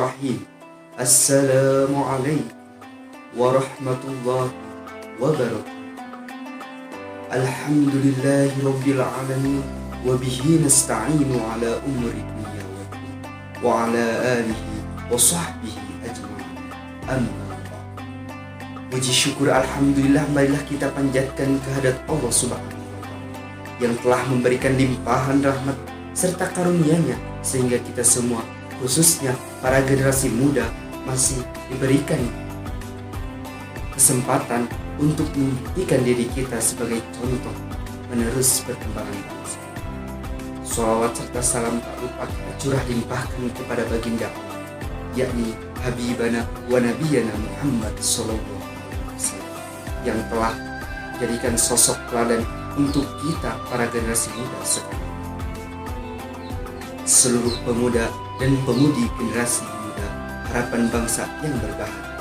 Bismillahirrahmanirrahim. Assalamualaikum warahmatullahi wabarakatuh. Alhamdulillahi rabbil alamin wa bihi nasta'inu ala umuri dunya waddin wa ala alihi wa sahbihi ajma'in. Amma ba'd. Puji syukur alhamdulillah marilah kita panjatkan kehadirat Allah Subhanahu wa taala yang telah memberikan limpahan rahmat serta karunia-Nya sehingga kita semua, khususnya para generasi muda, masih diberikan kesempatan untuk membuktikan diri kita sebagai contoh menerus perkembangan bangsa. Shalawat serta salam tak lupa kita curah limpahkan kepada baginda Allah, yakni Habibana wa Nabiyana Muhammad sallallahu alaihi wasallam, yang telah menjadikan sosok teladan untuk kita para generasi muda sekarang. Seluruh pemuda dan pemudi generasi muda harapan bangsa yang berbahagia,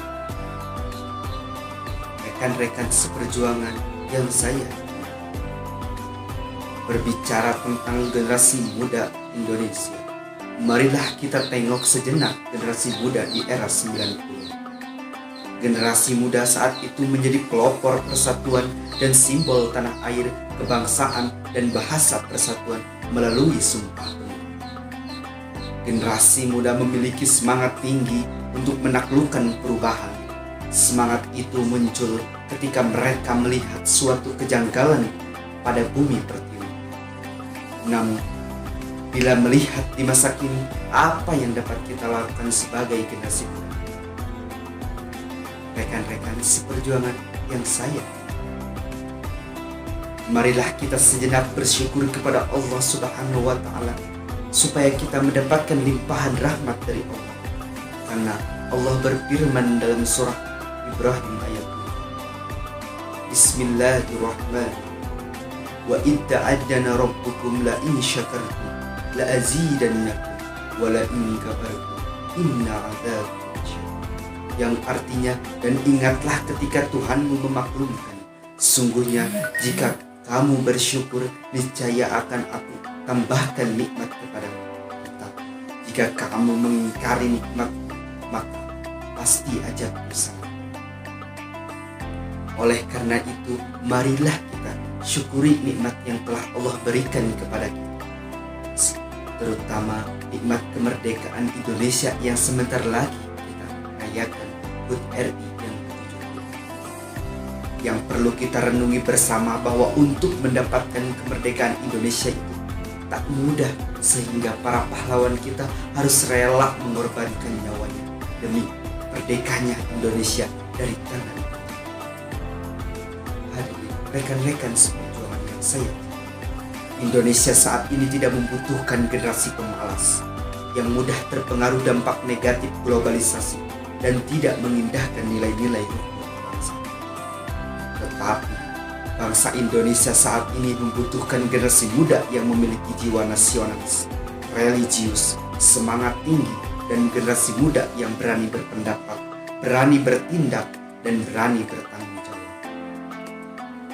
rekan-rekan seperjuangan yang saya berbicara tentang generasi muda Indonesia, marilah kita tengok sejenak generasi muda di era 90. Generasi muda saat itu menjadi pelopor persatuan dan simbol tanah air, kebangsaan dan bahasa persatuan melalui Sumpah Pemuda. Generasi muda memiliki semangat tinggi untuk menaklukkan perubahan. Semangat itu muncul ketika mereka melihat suatu kejanggalan pada bumi pertiwi. Namun, bila melihat di masa kini, apa yang dapat kita lakukan sebagai generasi muda? Rekan-rekan seperjuangan yang saya, marilah kita sejenak bersyukur kepada Allah Subhanahu wa taala supaya kita mendapatkan limpahan rahmat dari Allah. Karena Allah berfirman dalam surah Ibrahim ayat 2. Bismillahirrahmanirrahim. Wa idza adana rabbukum la in syakartum la azidannakum wa la in kafartum inna adzabi lasyadid. Yang artinya, dan ingatlah ketika Tuhanmu memaklumkan, sungguhnya jika kamu bersyukur niscaya akan aku tambahkan nikmat kepadamu. Tetapi jika kamu mengingkari nikmat, maka pasti ajab bersama. Oleh karena itu, marilah kita syukuri nikmat yang telah Allah berikan kepada kita, terutama nikmat kemerdekaan Indonesia yang sebentar lagi kita rayakan HUT RI yang ke-70. Yang perlu kita renungi bersama bahwa untuk mendapatkan kemerdekaan Indonesia itu tak mudah, sehingga para pahlawan kita harus rela mengorbankan nyawanya demi merdekanya Indonesia dari tangan. Hadirin rekan-rekan seperjuangan yang saya, Indonesia saat ini tidak membutuhkan generasi pemalas yang mudah terpengaruh dampak negatif globalisasi dan tidak mengindahkan nilai-nilai hukum bangsa. Tetapi bangsa Indonesia saat ini membutuhkan generasi muda yang memiliki jiwa nasionalis, religius, semangat tinggi, dan generasi muda yang berani berpendapat, berani bertindak, dan berani bertanggung jawab.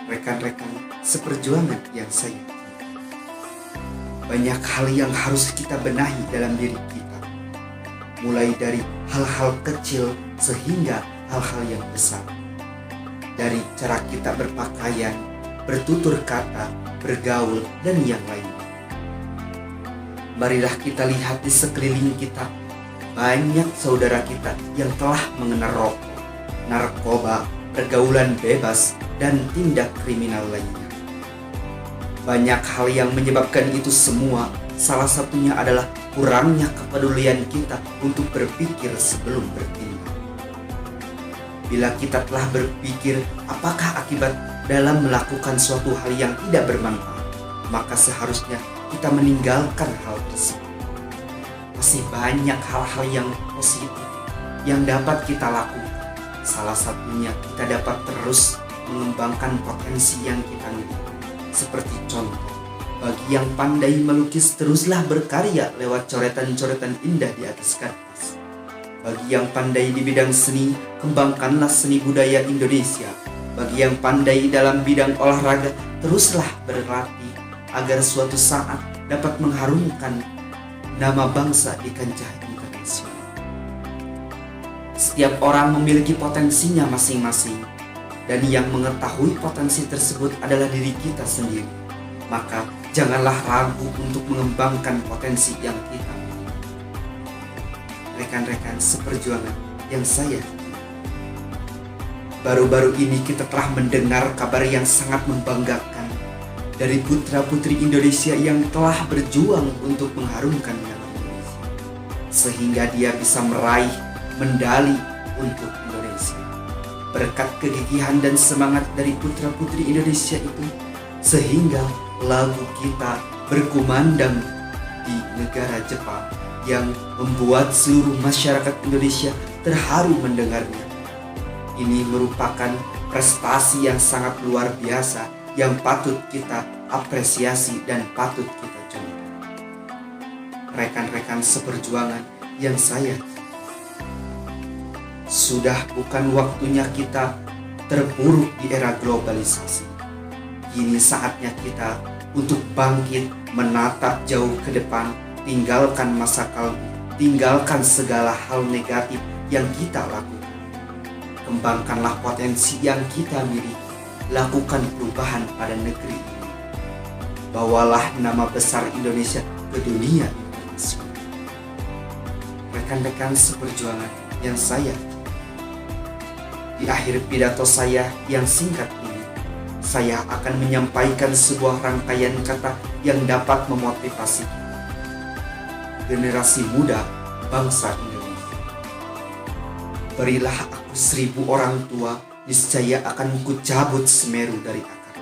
Rekan-rekan seperjuangan yang saya, banyak hal yang harus kita benahi dalam diri kita, mulai dari hal-hal kecil sehingga hal-hal yang besar. Dari cara kita berpakaian, bertutur kata, bergaul, dan yang lainnya. Marilah kita lihat di sekeliling kita, banyak saudara kita yang telah mengenal rokok, narkoba, pergaulan bebas, dan tindak kriminal lainnya. Banyak hal yang menyebabkan itu semua, salah satunya adalah kurangnya kepedulian kita untuk berpikir sebelum bertindak. Bila kita telah berpikir apakah akibat dalam melakukan suatu hal yang tidak bermanfaat, maka seharusnya kita meninggalkan hal tersebut. Masih banyak hal-hal yang positif yang dapat kita lakukan. Salah satunya kita dapat terus mengembangkan potensi yang kita miliki. Seperti contoh, bagi yang pandai melukis, teruslah berkarya lewat coretan-coretan indah di atas kertas. Bagi yang pandai di bidang seni, kembangkanlah seni budaya Indonesia. Bagi yang pandai dalam bidang olahraga, teruslah berlatih agar suatu saat dapat mengharumkan nama bangsa di kancah internasional. Setiap orang memiliki potensinya masing-masing, dan yang mengetahui potensi tersebut adalah diri kita sendiri. Maka janganlah ragu untuk mengembangkan potensi yang kita miliki. Rekan-rekan seperjuangan yang saya cintai, baru-baru ini kita telah mendengar kabar yang sangat membanggakan dari putra-putri Indonesia yang telah berjuang untuk mengharumkan nama Indonesia, sehingga dia bisa meraih medali untuk Indonesia. Berkat kegigihan dan semangat dari putra-putri Indonesia itu, sehingga lagu kita berkumandang di negara Jepang yang membuat seluruh masyarakat Indonesia terharu mendengarnya. Ini merupakan prestasi yang sangat luar biasa yang patut kita apresiasi dan patut kita contoh. Rekan-rekan seperjuangan yang saya, sudah bukan waktunya kita terpuruk di era globalisasi. Kini saatnya kita untuk bangkit, menatap jauh ke depan, tinggalkan masa lalu, tinggalkan segala hal negatif yang kita lakukan. Kembangkanlah potensi yang kita miliki, lakukan perubahan pada negeri ini. Bawalah nama besar Indonesia ke dunia internasional. Rekan-rekan seperjuangan yang saya, di akhir pidato saya yang singkat ini, saya akan menyampaikan sebuah rangkaian kata yang dapat memotivasi kita, generasi muda bangsa Indonesia. Berilah aku 1000 orang tua, niscaya akan kucabut Semeru dari akar.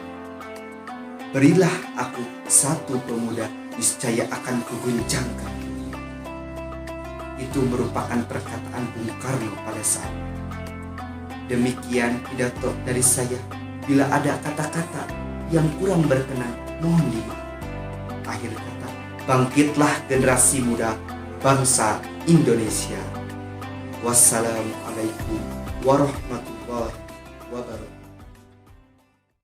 Berilah aku 1 pemuda, niscaya akan kuguncangkan. Itu merupakan perkataan Bung Karno pada saat itu. Demikian pidato dari saya. Bila ada kata-kata yang kurang berkenan, mohon dimaaf. Akhir kata, bangkitlah generasi muda bangsa Indonesia. Wassalamualaikum warahmatullahi wabarakatuh.